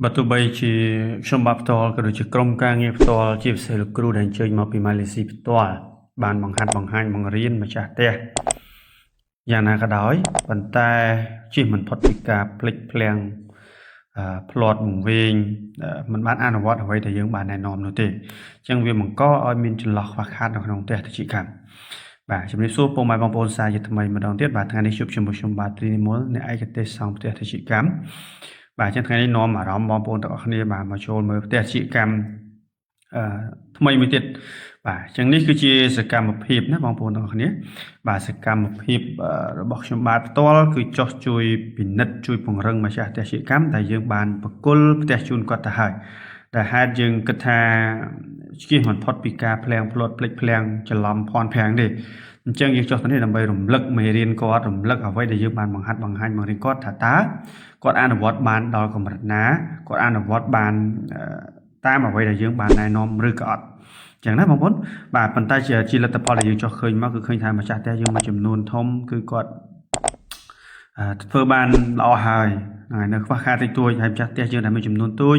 បើទោះបីជាខ្ញុំបាទផ្ទាល់ក៏ដូចជាក្រុមការងារផ្ទាល់ជាពិសេសលោកគ្រូដែលអញ្ជើញមកពីម៉ាឡេស៊ីផ្ទាល់បានបង្ហាត់បង្ហាញបង្រៀនម្ចាស់ផ្ទះយ៉ាងណាក៏ដោយប៉ុន្តែជិះមិនផុតពីការភ្លេចភ្លាំងផ្លាត់វង្វេងមិនបានអនុវត្តអ្វីដែលយើងបានណែនាំនោះទេអញ្ចឹងវាបង្កឲ្យមានចន្លោះខ្វះខាតនៅក្នុងផ្ទះតិចកម្មបាទជំរាបសួរពុកម៉ែបងប្អូនសាជាថ្មីម្ដងទៀតបាទថ្ងៃនេះជួបជាមួយខ្ញុំបាទត្រីនិមលអ្នកឯកទេសសង់ផ្ទះតិចកម្មបាទចឹងថ្ងៃនេះនាំអារម្មណ៍បងប្អូនទាំងអស់គ្នាបាទមកចូលមើលផ្ទះតិចកម្មថ្មីមួយទៀតបាទចឹងនេះគឺជាសកម្មភាពណាបងប្អូនទាំងអស់គ្នាបាទសកម្មភាពរបស់ខ្ញុំបាទផ្ទាល់គឺចោះជួយពិនិត្យជួយពង្រឹងម្ចាស់ផ្ទះតិចកម្មដែលយើងបានបកគលផ្ទះជូនគាត់ទៅហើយដែលហេតុយើងគិតថាជៀសមិនផុតពីការភ្លាំងភ្លាត់ភ្លេចភ្លាំងច្រឡំភ័ន្តប្រាំងទេអញ្ចឹងយើងចុះទៅនេះដើម្បីរំលឹកមេរៀនគាត់រំលឹកអ្វីដែលយើងបានបង្ហាត់បង្ហាញបង្រៀនគាត់ថាតើគាត់អនុវត្តបានដល់កម្រិតណាគាត់អនុវត្តបានតាមអ្វីដែលយើងបានណែនាំឬក៏អត់អញ្ចឹងណាបងប្អូនបាទប៉ុន្តែជាលទ្ធផលដែលយើងចុះឃើញមកគឺឃើញថាម្ចាស់ផ្ទះយើងមួយចំនួនធំគឺគាត់ធ្វើបានល្អហើយនៅខ្វះខាតតិចតួចហើយម្ចាស់ផ្ទះយើងដែលមួយចំនួនតូច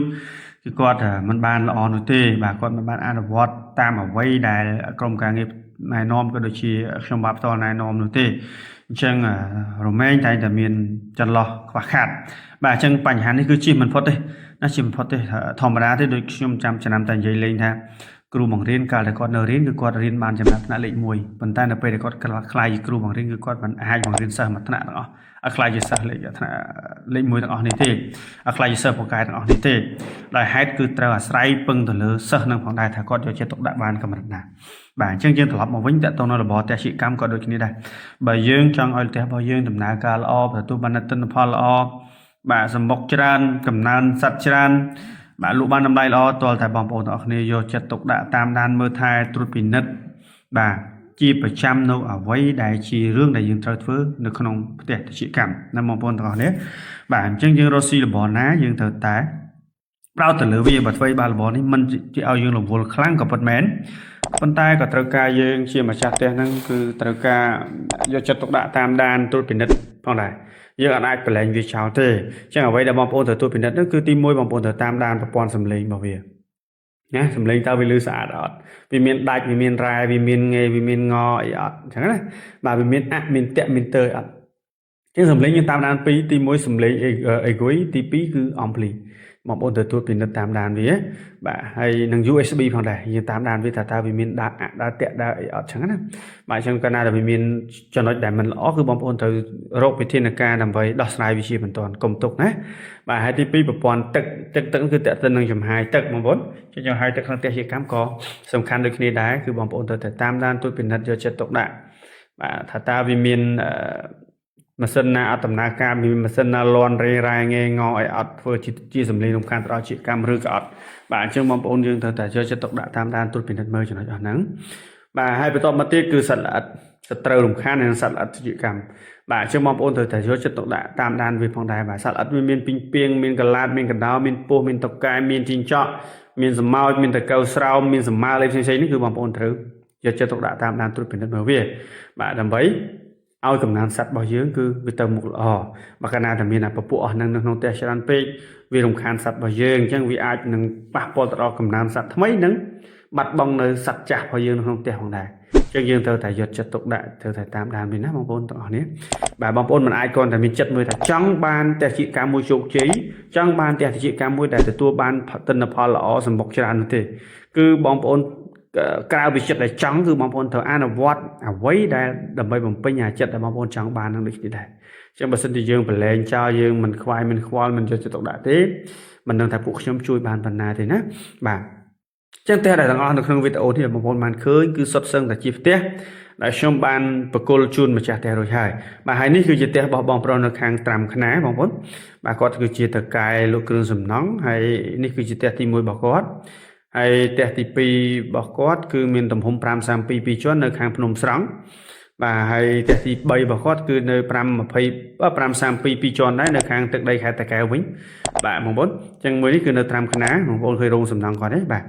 គឺគាត់មិនបានល្អនោះទេបាទគាត់មិនបានអនុវត្តតាមអ្វីដែលក្រុមការងារណែនាំក៏ដូចជាខ្ញុំបាទផ្ទាល់ណែនាំនោះទេអញ្ចឹងរមែងតែមានចន្លោះខ្វះខាតបាទអញ្ចឹងបញ្ហានេះគឺជិះមិនផុតទេណាជិះមិនផុតទេធម្មតាទេដូចខ្ញុំចាំចំណាំតែនិយាយលេងថាគ្រូបង្រៀនកាលតែគាត់នៅរៀនគឺគាត់រៀនបានចំណាត់ថ្នាក់លេខ1ប៉ុន្តែនៅពេលដែលគាត់ខ្លាយជាគ្រូបង្រៀនគឺគាត់មិនអាចបង្រៀនសិស្សមួយថ្នាក់ទាំងអស់ឲ្យខ្លាយជាសិស្សលេខថ្នាក់លេខ1ទាំងអស់នេះទេឲ្យខ្លាយជាសិស្សពូកែទាំងអស់នេះទេដោយហេតុគឺត្រូវអាស្រ័យពឹងទៅលើសិស្សនឹងផងដែរថាគាត់យកចិត្តទុកដាក់បានកម្រិតណាបាទអញ្ចឹងយើងត្រឡប់មកវិញតើតើនៅរបបផ្ទះជីកម្មក៏ដូចគ្នាដែរបើយើងចង់ឲ្យផ្ទះរបស់យើងដំណើរការល្អទទួលបានទិន្នផលល្អបាទសម្បុកច្រើនកំណើនសត្វច្រើនបាទលក់បានតម្លៃល្អទាល់តែបងប្អូនទាំងអស់គ្នាយកចិត្តទុកដាក់តាមដានមើលថែត្រួតពិនិត្យបាទជាប្រចាំនៅអ្វីដែលជារឿងដែលយើងត្រូវធ្វើនៅក្នុងផ្ទះតិចកម្មណាបងប្អូនទាំងអស់គ្នាបាទអញ្ចឹងយើងរកស៊ីរបរណាយើងត្រូវតែប្រោតទៅលើវាបើធ្វើឲ្យបានរបរនេះមិនជាឲ្យយើងរវល់ខ្លាំងក៏ពិតមែនប៉ុន្តែក៏ត្រូវការយើងជាម្ចាស់ផ្ទះហ្នឹងគឺត្រូវការយកចិត្តទុកដាក់តាមដានត្រួតពិនិត្យផងដែរយើងអាចប្រឡែងវាចោលទេអញ្ចឹងអ្វីដែលបងប្អូនត្រូវត្រួតពិនិត្យនោះគឺទី1បងប្អូនត្រូវតាមដានប្រព័ន្ធសំឡេងរបស់វាណាសំឡេងតើវាលឺស្អាតអត់វាមានដាច់វាមានរ៉ែវាមានងេវាមានងអីអត់អញ្ចឹងណាបាទវាមានមានតាក់មានទើអត់អញ្ចឹងសំឡេងយើងតាមដានពីទី1សំឡេងអេហ្គុយទី2គឺអំភ្លីបងប្អូនត្រូវត្រួតពិនិត្យតាមដានវាបាទហើយនឹង USB ផងដែរយើងតាមដានវាថាតើវាមានដើរតាក់ដើរអីអត់អញ្ចឹងណាបាទអញ្ចឹងកាលណាដែលវាមានចំណុចដែលមិនល្អគឺបងប្អូនត្រូវរកវិធានការដើម្បីដោះស្រាយវាជាបន្តកុំទុកណាបាទហើយទី2ប្រព័ន្ធទឹកគឺតេតិននឹងចំហាយទឹកបងប្អូនចំហាយទឹកក្នុងផ្ទះជាកម្មក៏សំខាន់ដូចគ្នាដែរគឺបងប្អូនត្រូវតែតាមដានត្រួតពិនិត្យយកចិត្តទុកដាក់បាទថាតើវាមានម៉ាស៊ីនណាអត់ដំណើរការមានម៉ាស៊ីនណាលាន់រេរ៉ែងេងឲ្យអត់ធ្វើជាសម្លេងរំខានទៅដល់ជាកម្មឬក៏អត់បាទអញ្ចឹងបងប្អូនយើងត្រូវតែយកចិត្តទុកដាក់តាមដានត្រួតពិនិត្យមើលចំណុចអស់ហ្នឹងបាទហើយបន្តមកទៀតគឺសត្វល្អិតសត្រូវរំខាននិងសត្វល្អិតជាកម្មបាទអញ្ចឹងបងប្អូនត្រូវតែយកចិត្តទុកដាក់តាមដានវាផងដែរបាទសត្វល្អិតវាមានពីងពីងមានកលាតមានកណ្ដោមានពស់មានតកែមានជីងចក់មានសម្ោចមានតកៅស្រោមមានសម្មាលអីផ្សេងៗនេះគឺបងប្អូនត្រូវយកចិត្តទុកដាក់តាមដានត្រួតពិនិត្យមើលវាបាទដើម្បីឲ្យកំណើនសត្វរបស់យើងគឺវាទៅមុខល្អបើកាលណាតែមានពពួកអស់នឹងនៅក្នុងផ្ទះច្រើនពេកវារំខានសត្វរបស់យើងអញ្ចឹងវាអាចនឹងប៉ះពាល់ទៅដល់កំណើនសត្វថ្មីនិងបាត់បង់នៅសត្វចាស់របស់យើងនៅក្នុងផ្ទះផងដែរអញ្ចឹងយើងត្រូវតែយកចិត្តទុកដាក់ត្រូវតែតាមដានវាណាបងប្អូនទាំងអស់គ្នាបាទបងប្អូនមិនអាចគ្រាន់តែមានចិត្តមើលថាចង់បានផ្ទះជីកម្មមួយជោគជ័យចង់បានផ្ទះជីកម្មមួយដែលទទួលបានទិន្នផលល្អសម្បុកច្រើននោះទេគឺបងប្អូនក្រៅពីចិត្តដែលចង់គឺបងប្អូនត្រូវអនុវត្តអ្វីដែលដើម្បីបំពេញអាចិត្តដែលបងប្អូនចង់បាននឹងដូចនេះដែរអញ្ចឹងបើសិនជាយើងប្រឡែងចោលយើងមិនខ្វាយមិនខ្វល់មិនយកចិត្តទុកដាក់ទេមិនដឹងថាពួកខ្ញុំជួយបានប៉ុណ្ណាទេណាបាទអញ្ចឹងផ្ទះដែលទាំងអស់នៅក្នុងវីដេអូនេះបងប្អូនបានឃើញគឺសុទ្ធសឹងតែជាផ្ទះដែលខ្ញុំបានបកគលជូនម្ចាស់ផ្ទះរួចហើយបាទហើយនេះគឺជាផ្ទះរបស់បងប្រុសនៅខាងត្រាំខ្នាបងប្អូនបាទគាត់គឺជាតកែលោកគ្រឿងសំណង់ហើយនេះគឺជាផ្ទះទី1របស់គាត់ហើយផ្ទះទី2របស់គាត់គឺមានទំហំ532 2ជាន់នៅខាងភ្នំស្រង់បាទហើយផ្ទះទី3របស់គាត់គឺនៅ532 2ជាន់ដែរនៅខាងទឹកដីខេត្តតាកែវវិញបាទបងប្អូនអញ្ចឹងមួយនេះគឺនៅត្រាំខ្នាបងប្អូនឃើញរោងសំណង់គាត់ទេបាទ